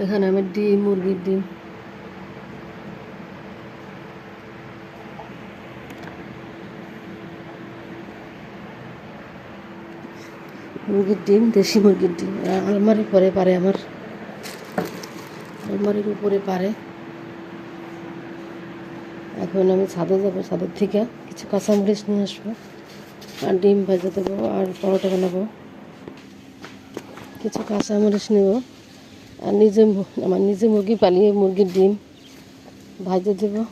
এখানে আমি ডিম, মুরগির ডিম, দেশি মুরগির ডিম আলমারির পরে পারে, আমার আলমারির উপরে পারে। এখন আমি ছাদে যাবো, ছাদের থেকে কিছু কাঁচামরিচ নিয়ে আসবো, আর ডিম ভেজে দেবো, আর পরোটা বানাবো। কিছু কাঁচামরিচ নেব, আর আমার নিজে মুরগি পালিয়ে মুরগির ডিম ভাজে দেবো।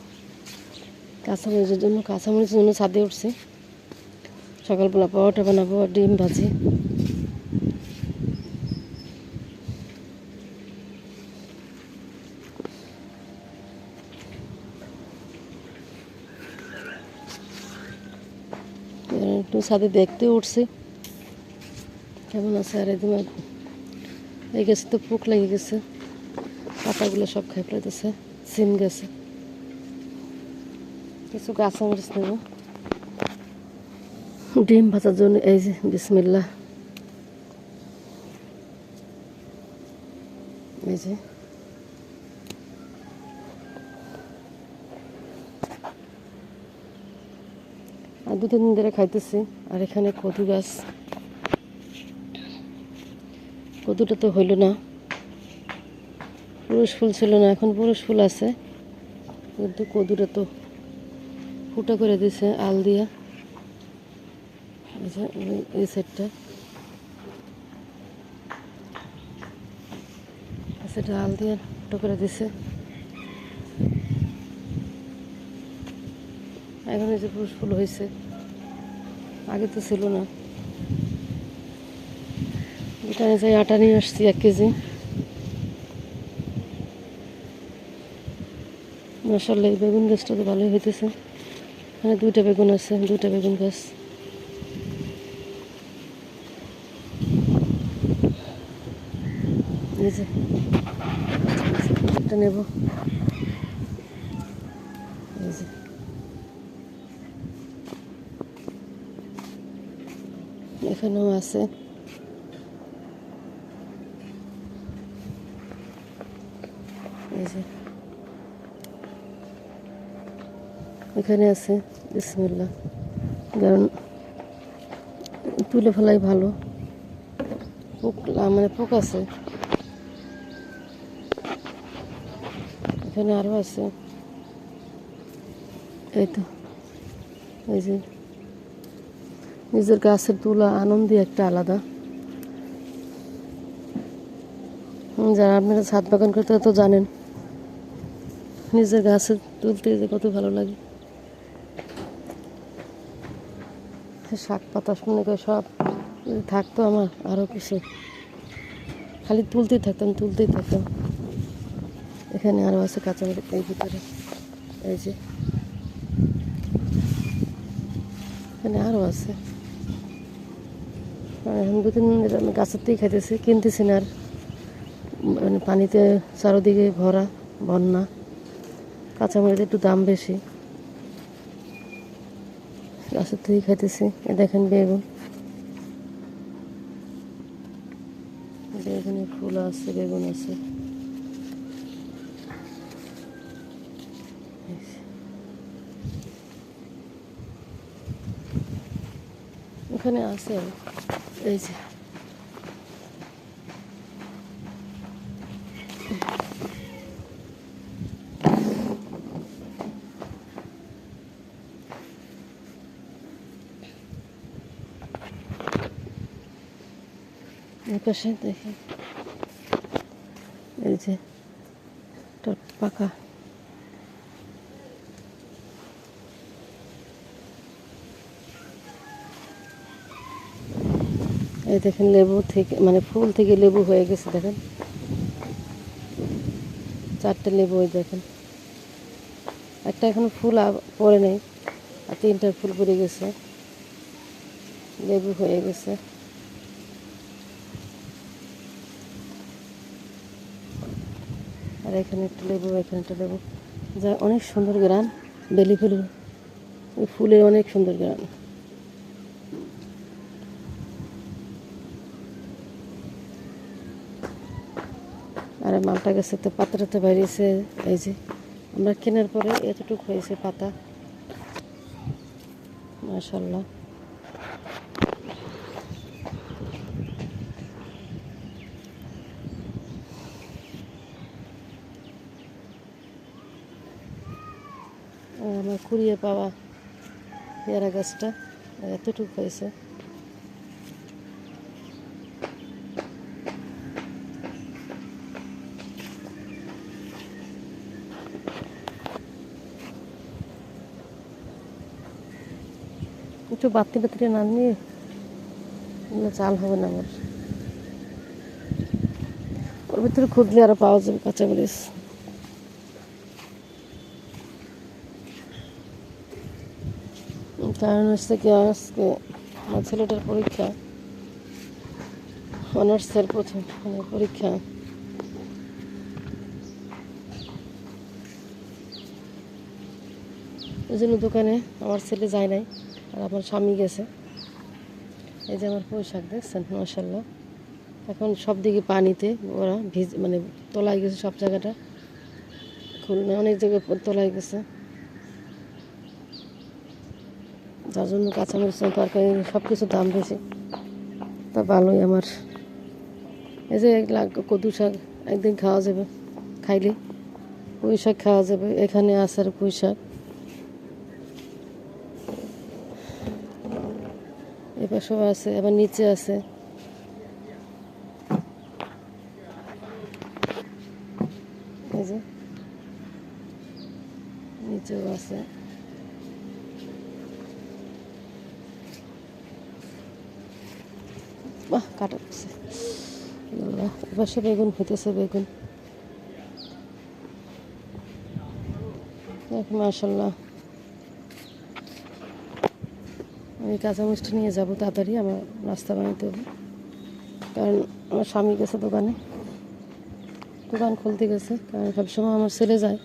কাঁচামরিচের জন্য ছাদে উঠছি। সকালবেলা পরোটা বানাবো আর ডিম ভাজি। একটু ছাদে দেখতে উঠছি কেমন আছে। আর একদম এই গেছে তো পোক লেগে গেছে, পাতাগুলো সব খাই ফেলতেছে, সিম গেছে। কিছু কাঁচামরিচ নেব ডিম ভাজার জন্য। এই যে বিসমিল্লাহ, এই যে আর 2-3 দিন ধরে খাইতেছি। আর এখানে কদু গাছ, কদুটা তো হইল না, পুরুষ ফুল ছিল না, এখন পুরুষ ফুল আছে, কিন্তু কদুটা তো ফুটা করে দিছে আল দিয়ে। এই সাইডটা সেটা আল দিয়ে ফুটা করে দিছে। এখন এই যে পুরুষ ফুল হয়েছে, আগে তো ছিল না। দোকানে যাই আটা নিয়ে আসছি 1 কেজি। মাশাআল্লাহ, এই বেগুন গাছটা তো ভালোই হইতেছে। এখানে 2টা বেগুন আছে, 2টা বেগুন গাছ। এই যে একটা নেব, এই যে এখানেও আছে। এই যে এখানে আছে, বিসমিল্লাহ, কারণ তুলে ফেলাই ভালো, পোক মানে পোক আছে। এখানে আরও আছে, এই তো এই যে নিজের গাছের তোলা আনন্দই একটা আলাদা। যারা আপনারা ছাদ বাগান করতে তো জানেন, নিজের গাছের তুলতে যে কত ভালো লাগে। শাক পাতা মনে করে সব যদি থাকতো আমার, আরও কিছু খালি তুলতেই থাকতাম। এখানে আরও আছে কাঁচামরিচ, এই ভিতরে এই যে এখানে আরও আছে। এখন 2-3 দিন আমি গাছের থেকেই খাইতেছি, কিনতেছি না। আর মানে পানিতে চারোদিকে ভরা, বন্যা, কাঁচামরিচের একটু দাম বেশি, গাছের থেকেই খাইতেছি। এ দেখেন বেগুন, এখানে ফুল আছে, বেগুন আছে। এখানে আছে, এই যে পাশে দেখি, এই যে পাকা। এই দেখেন লেবু থেকে, মানে ফুল থেকে লেবু হয়ে গেছে, দেখেন 4টে লেবু। ওই দেখেন একটা এখনো ফুল পড়ে নেই, আর 3টা ফুল পড়ে গেছে, লেবু হয়ে গেছে। আর এখানে একটা লেবু, এখানে একটা লেবু, যা অনেক সুন্দর গ্রান। বেলি ফুলের, ওই ফুলের অনেক সুন্দর গ্রান। আর মালটা গেছে তো পাতাটাতে বেরিয়েছে। এই যে আমরা কেনার পরে এতটুকু হয়েছে পাতা, মাশাআল্লাহ। আমার কুড়িয়ে পাওয়া পেয়ারা গাছটা এতটুকু হয়েছে। একটু বাতি বাতিটা না নিয়ে চাল হবে না আমার। ওর ভিতরে খুঁজলে আরো পাওয়া যাবে কাঁচামরিচ। কারণ হচ্ছে কি, আজকে আমার ছেলেটার পরীক্ষা, অনার্সের প্রথম পরীক্ষা। ওই জন্য দোকানে আমার ছেলে যায় নাই, আর আমার স্বামী গেছে। এই যে আমার পুঁই শাক দেখছেন, মাশাআল্লাহ। এখন সব দিকে পানিতে ওরা মানে তলায় গেছে, সব জায়গাটা খুলনা অনেক জায়গায় তলায় গেছে, যার জন্য কাঁচামরিচ তরকারি সব কিছুর দাম বেশি। তা ভালোই আমার। এই যে কদু শাক একদিন খাওয়া যাবে, খাইলে পুঁই শাক খাওয়া যাবে। এখানে আছে আর পুঁই শাক, এপাশেও আছে, আবার নিচে আছে। এই যে নিচেও আছে। বাহ, কাটা পড়ছে। এপাশে বেগুন হইতেছে, বেগুন মাশাআল্লাহ। আমি কাঁচামরিচটা নিয়ে যাবো তাড়াতাড়ি, আমার নাস্তা বানাতে হবে। কারণ আমার স্বামী গেছে দোকানে, দোকান খুলতে গেছে। কারণ সবসময় আমার ছেলে যায়,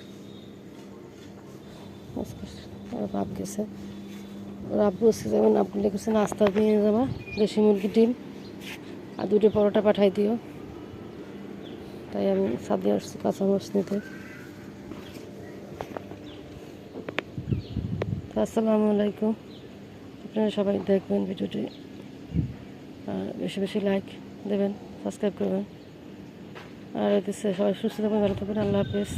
ওর বাপ গেছে, ওর আব্বু এসে যেমন আব্বু লেগেছে নাস্তা নিয়ে যাবা, দেশি মুরগি, ডিম আর 2টো পরোটা পাঠাই দিও। তাই আমি ছাদে আসছি কাঁচামরিচ নিতে। আসসালামু আলাইকুম। আপনারা সবাই দেখবেন ভিডিওটি, আর বেশি বেশি লাইক দেবেন, সাবস্ক্রাইব করবেন। আর এতে সবাই সুস্থ থাকবেন, ভালো থাকবেন। আল্লাহ হাফেজ।